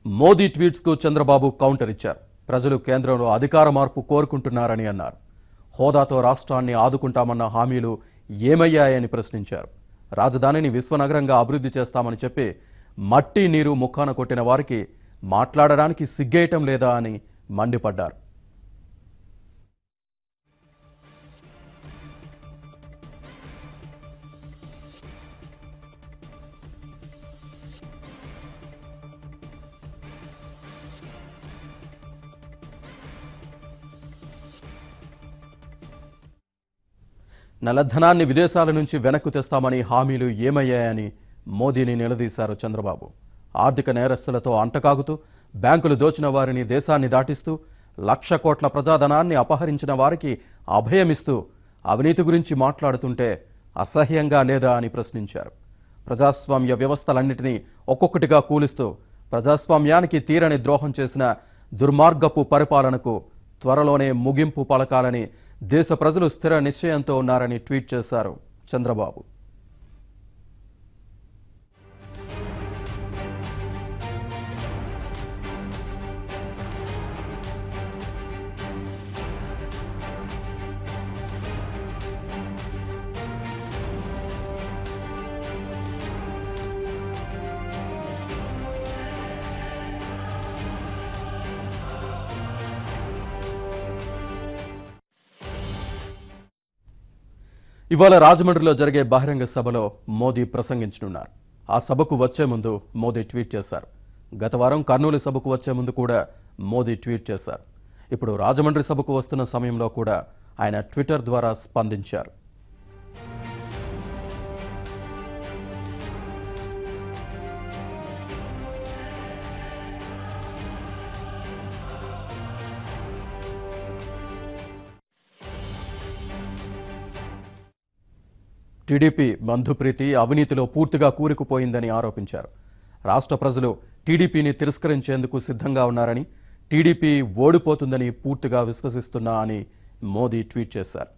Modi ట్వీట్స్కు Chandrababu counter ఇచ్చారు. ప్రజలు కేంద్రంలో అధికార మార్పు కోరుకుంటున్నారని అన్నారు. హోదాతో రాష్ట్రాన్ని ఆదుకుంటామన్న హామీలు ఏమయ్యాయని ప్రశ్నించారు. రాజధానిని విశ్వనగరంగా అభివృద్ధి చేస్తామని చెప్పి మట్టి నీరు ముఖాన కొట్టిన వారికి మాట్లాడడానికి సిగ్గేయటం లేదా అని మండిపడ్డారు. నల్లధనాన్ని విదేశాల నుంచి వెనక్కు తెస్తామని హామీలు ఏమయ్యాయని మోదీని నిలదీశారు చంద్రబాబు. ఆర్థిక నేరస్తులతో అంటకాగుతూ బ్యాంకులు దోచిన వారిని దేశాన్ని దాటిస్తూ 1,00,000 కోట్ల ప్రజాధనాన్ని అపహరించిన వారికి అభయమిస్తూ అవినీతి గురించి మాట్లాడుతుంటే అసహ్యంగా లేదా అని ప్రశ్నించారు. ప్రజాస్వామ్య వ్యవస్థలన్నింటినీ ఒక్కొక్కటిగా కూలుస్తూ ప్రజాస్వామ్యానికి తీరని ద్రోహం చేసిన దుర్మార్గపు పరిపాలనకు త్వరలోనే ముగింపు పలకాలని దేశ ప్రజలు స్థిర నిశ్చయంతో ఉన్నారని ట్వీట్ చేశారు చంద్రబాబు. ఇవాళ రాజమండ్రిలో జరిగే బహిరంగ సభలో మోదీ ప్రసంగించనున్నారు. ఆ సభకు వచ్చే ముందు మోదీ ట్వీట్ చేశారు. గత వారం కర్నూలు సభకు వచ్చే ముందు కూడా మోదీ ట్వీట్ చేశారు. ఇప్పుడు రాజమండ్రి సభకు వస్తున్న సమయంలో కూడా ఆయన ట్విట్టర్ ద్వారా స్పందించారు. టీడీపీ బంధుప్రీతి అవినీతిలో పూర్తిగా కూరుకుపోయిందని ఆరోపించారు. రాష్ట్ర ప్రజలు టీడీపీని తిరస్కరించేందుకు సిద్ధంగా ఉన్నారని, టీడీపీ ఓడిపోతుందని పూర్తిగా విశ్వసిస్తున్నా అని మోదీ ట్వీట్ చేశారు.